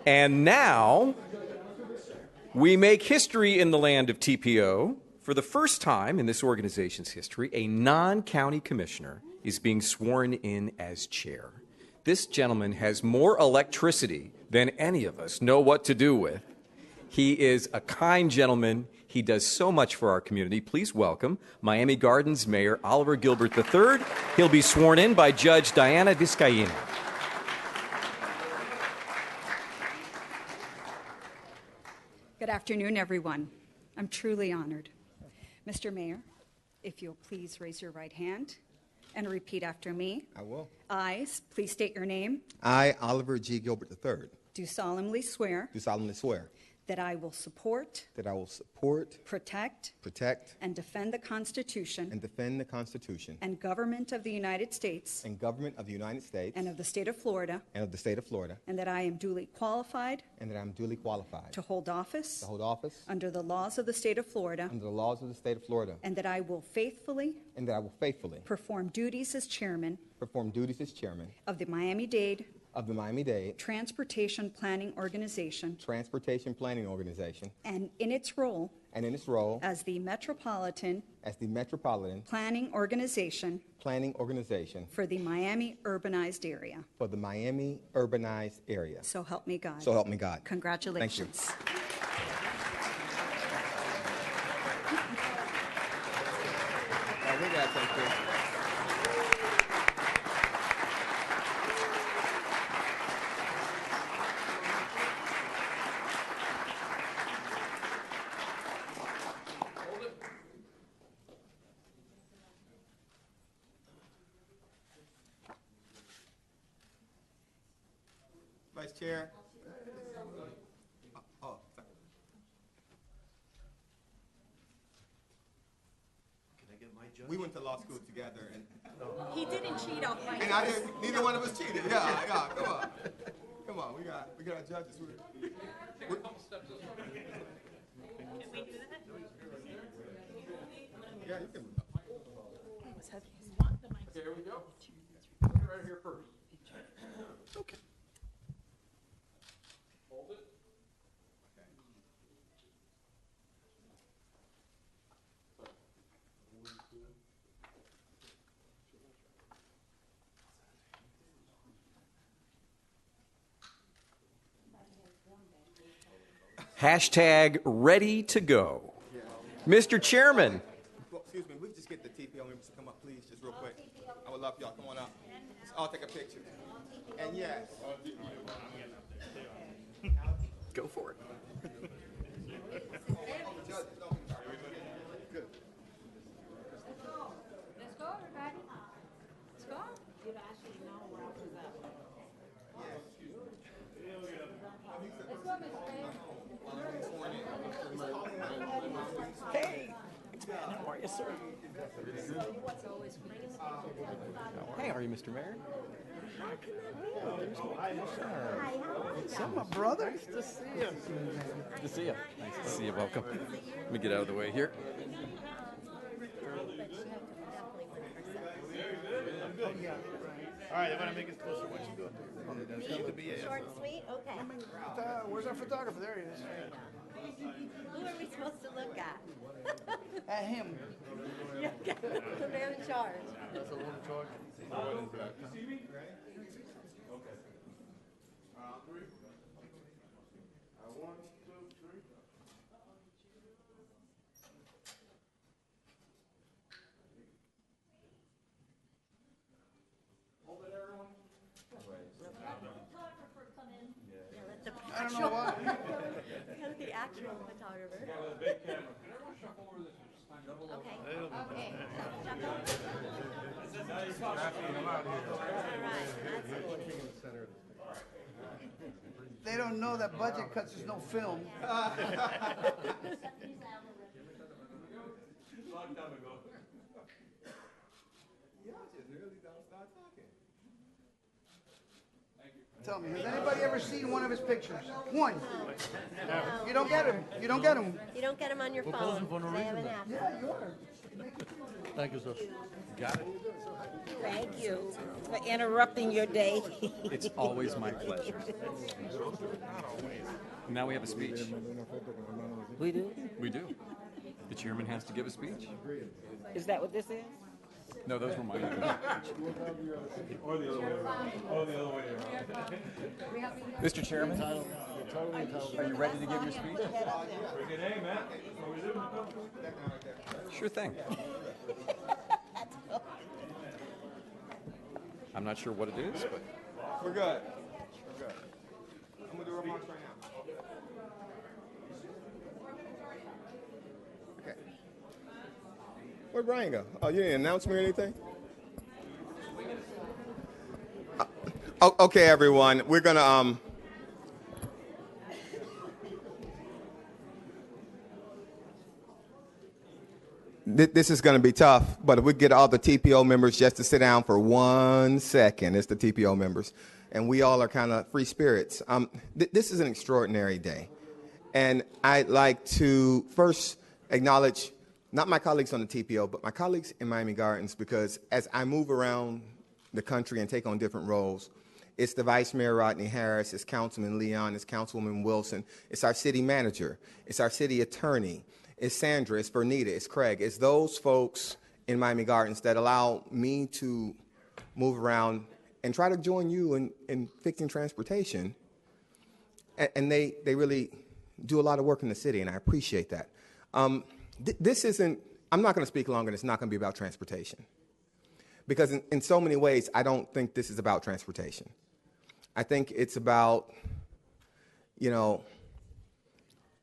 And now, we make history in the land of TPO. For the first time in this organization's history, a non-county commissioner is being sworn in as chair. This gentleman has more electricity than any of us know what to do with. He is a kind gentleman. He does so much for our community. Please welcome Miami Gardens Mayor Oliver Gilbert III. He'll be sworn in by Judge Diana Vizcaíno. Good afternoon, everyone. I'm truly honored. Mr. Mayor, if you'll please raise your right hand and repeat after me. I will. I, please state your name. I, Oliver G. Gilbert III, Do solemnly swear do solemnly swear that I will support, that I will support, protect, protect, and defend the Constitution and defend the Constitution and government of the United States and government of the United States and of the state of Florida, and of the state of Florida, and that I am duly qualified and that I am duly qualified to hold office office under the laws of the state of Florida, under the laws of the state of Florida, and that I will faithfully and that I will faithfully perform duties as chairman perform duties as chairman of the Miami-Dade of the Miami-Dade Transportation Planning Organization, Transportation Planning Organization, and in its role and in its role as the Metropolitan as the Metropolitan Planning Organization Planning Organization for the Miami urbanized area. for the Miami urbanized area. So help me God. So help me God. Congratulations. Thank you. We got something. Vice Chair. Oh, sorry. Can I get my judge? We went to law school together, and He didn't cheat off my I didn't. Neither one of us cheated. Yeah, come on. We got our judges. Can we do that? Yeah, you can. Okay, here we go. Right here first. Okay. Hold it. Hashtag ready to go. Mr. Chairman. Well, excuse me, we just get the TPO members to come up, please, just real quick. I would love y'all. Come on up. Let's all take a picture. And yes. Go for it. Let's go, everybody. Let's go. You don't actually know where else is up. Let's go, Mr. Mayor. Hey. How are you, sir? Hey, how are you, Mr. Mayor? What's up, my brother? Nice to see you. Good to see you. Nice to see you. Welcome. Let me get out of the way here. All right, I'm gonna make it closer. What you doing? To be Short and sweet? Okay. Where's our photographer? There he is. Who are we supposed to look at? At him. Yeah, the man in charge. That's the one in charge. I don't know why. The actual photographer. Okay. They don't know that budget cuts, there's no film. Tell me, has anybody ever seen one of his pictures? One. You don't get him. You don't get him. You don't get them on your phone. For no They reason haven't then. happened. Yeah, you are. Thank you, sir. Thank you for interrupting your day. It's always my pleasure. Now we have a speech. We do? We do. The chairman has to give a speech. Is that what this is? No, those were mine. Mr. Chairman, are you ready to give your speech? Sure thing. I'm not sure what it is, but We're good. We're good. I'm gonna do a remarks right now. Okay. Where'd Brian go? Oh, you didn't announce me or anything? Okay, everyone. We're gonna This is going to be tough, but if we get all the TPO members just to sit down for 1 second, it's the TPO members, and we all are kind of free spirits. This is an extraordinary day, and I'd like to first acknowledge not my colleagues on the TPO, but my colleagues in Miami Gardens, because as I move around the country and take on different roles, it's the Vice Mayor Rodney Harris, it's Councilman Leon, it's Councilwoman Wilson, it's our city manager, it's our city attorney, it's Sandra, it's Bernita, it's Craig. It's those folks in Miami Gardens that allow me to move around and try to join you in fixing transportation. And they really do a lot of work in the city, and I appreciate that. This isn't, I'm not going to speak long, and it's not going to be about transportation. Because in so many ways, I don't think this is about transportation. I think it's about, you know,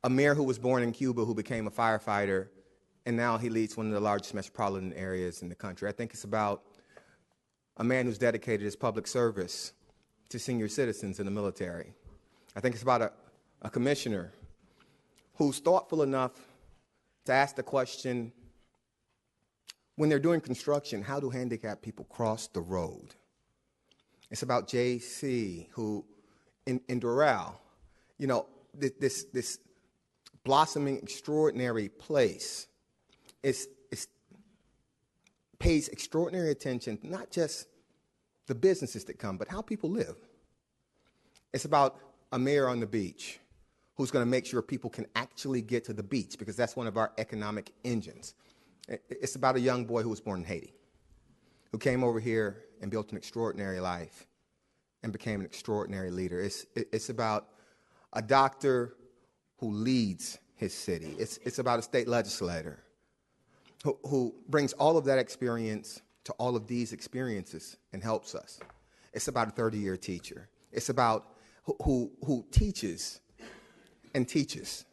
a mayor who was born in Cuba who became a firefighter, and now he leads one of the largest metropolitan areas in the country. I think it's about a man who's dedicated his public service to senior citizens in the military. I think it's about a commissioner who's thoughtful enough to ask the question, when they're doing construction, how do handicapped people cross the road? It's about JC, who in Doral, you know, this blossoming, extraordinary place pays extraordinary attention, not just the businesses that come, but how people live. It's about a mayor on the beach who's going to make sure people can actually get to the beach, because that's one of our economic engines. It's about a young boy who was born in Haiti, who came over here and built an extraordinary life and became an extraordinary leader. It's about a doctor who leads his city. It's about a state legislator who brings all of that experience to all of these experiences and helps us. It's about a 30-year teacher. It's about who teaches and teaches.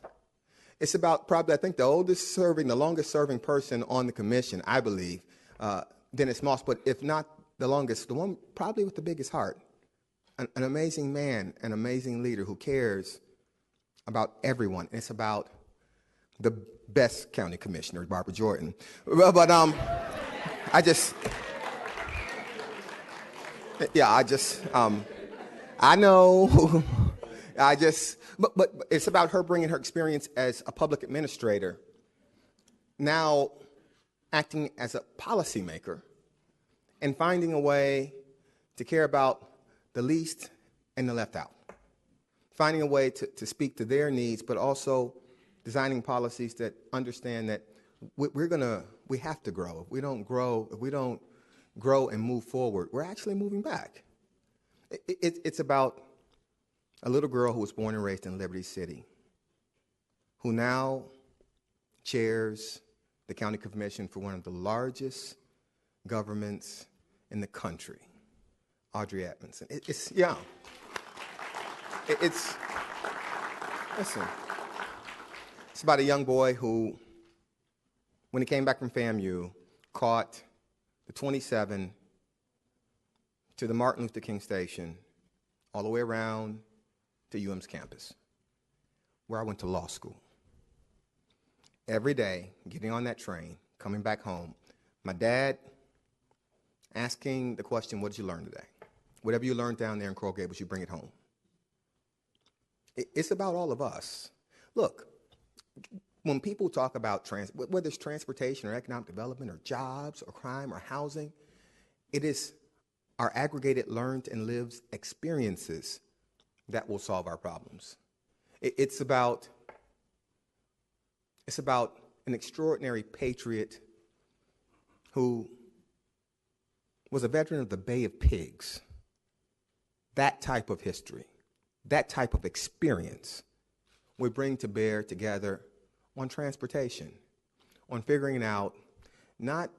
It's about probably, I think, the longest serving person on the commission, I believe, Dennis Moss, but if not the longest, the one probably with the biggest heart. An amazing man, an amazing leader who cares about everyone. And it's about the best county commissioner, Barbara Jordan. But I know, but it's about her bringing her experience as a public administrator, now acting as a policymaker, and finding a way to care about the least and the left out. Finding a way to speak to their needs, but also designing policies that understand that we have to grow. If we don't grow and move forward, we're actually moving back. It's about a little girl who was born and raised in Liberty City, who now chairs the county commission for one of the largest governments in the country, Audrey Edmondson. It's about a young boy who, when he came back from FAMU, caught the 27 to the Martin Luther King station, all the way around to UM's campus, where I went to law school. Every day, getting on that train, coming back home, my dad asking the question, what did you learn today? Whatever you learned down there in Coral Gables, you bring it home. It's about all of us. Look, When people talk about whether it's transportation or economic development or jobs or crime or housing, it is our aggregated learned and lived experiences that will solve our problems. It's about an extraordinary patriot who was a veteran of the Bay of Pigs. That type of history, that type of experience we bring to bear together on transportation, on figuring out not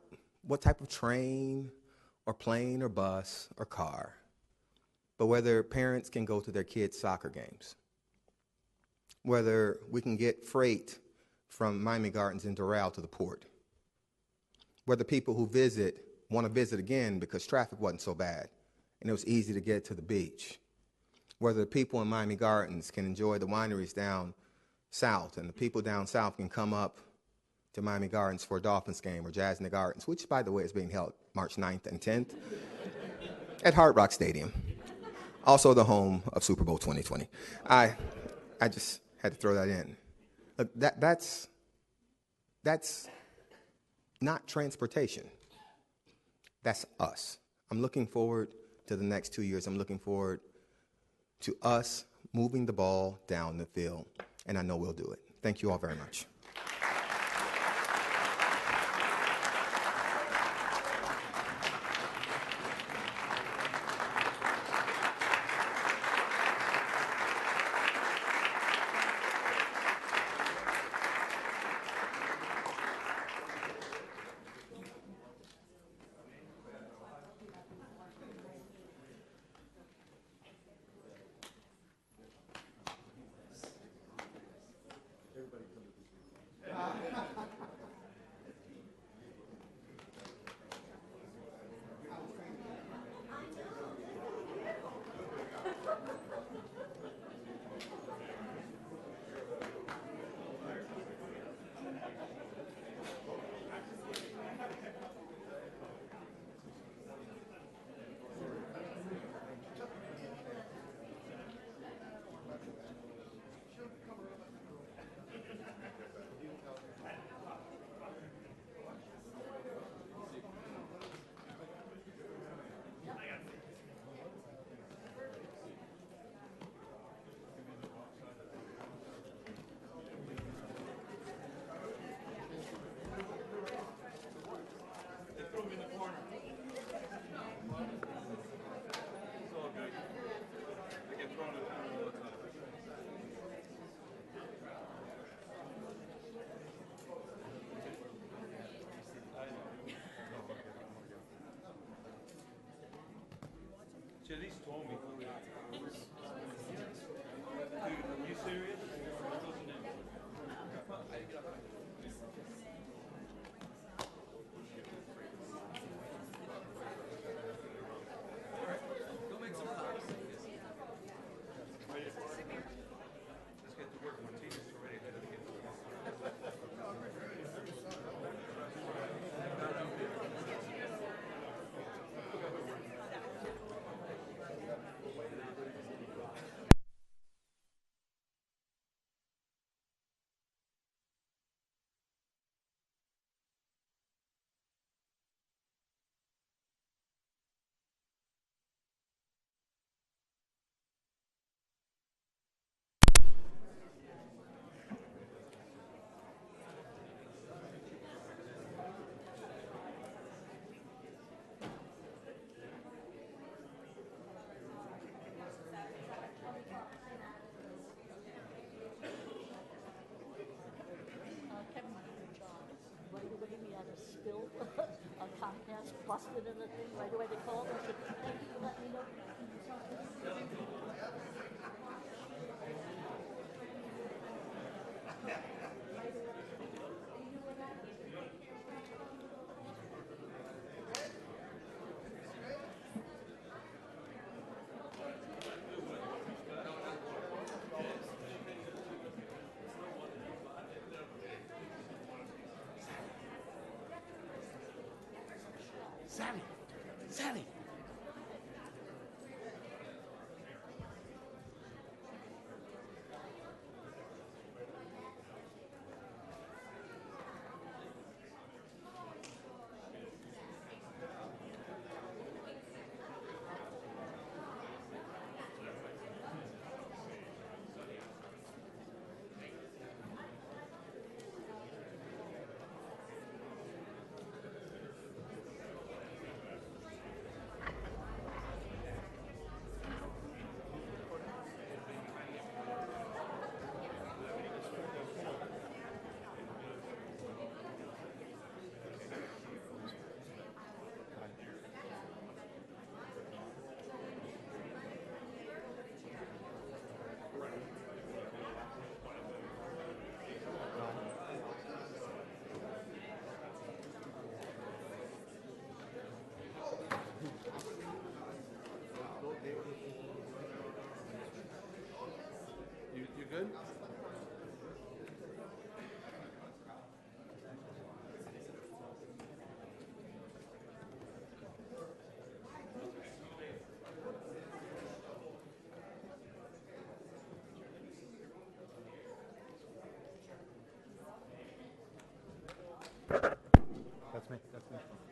what type of train or plane or bus or car, but whether parents can go to their kids' soccer games, whether we can get freight from Miami Gardens in Doral to the port, whether people who visit want to visit again because traffic wasn't so bad and it was easy to get to the beach, whether the people in Miami Gardens can enjoy the wineries down south and the people down south can come up to Miami Gardens for a Dolphins game or Jazz in the Gardens, which, by the way, is being held March 9th and 10th at Hard Rock Stadium, also the home of Super Bowl 2020. I just had to throw that in. Look, that's not transportation. That's us. I'm looking forward to the next 2 years. I'm looking forward to us moving the ball down the field, and I know we'll do it. Thank you all very much. Chili's told me. Dude, are you serious? Let's get to work. Martinez already had to get to work. Kevin did a good job. Right away, we had a spill. A Comcast busted in the thing. Right away, they called us. Thank you for letting me know. Sally! Sally! That's me. That's me.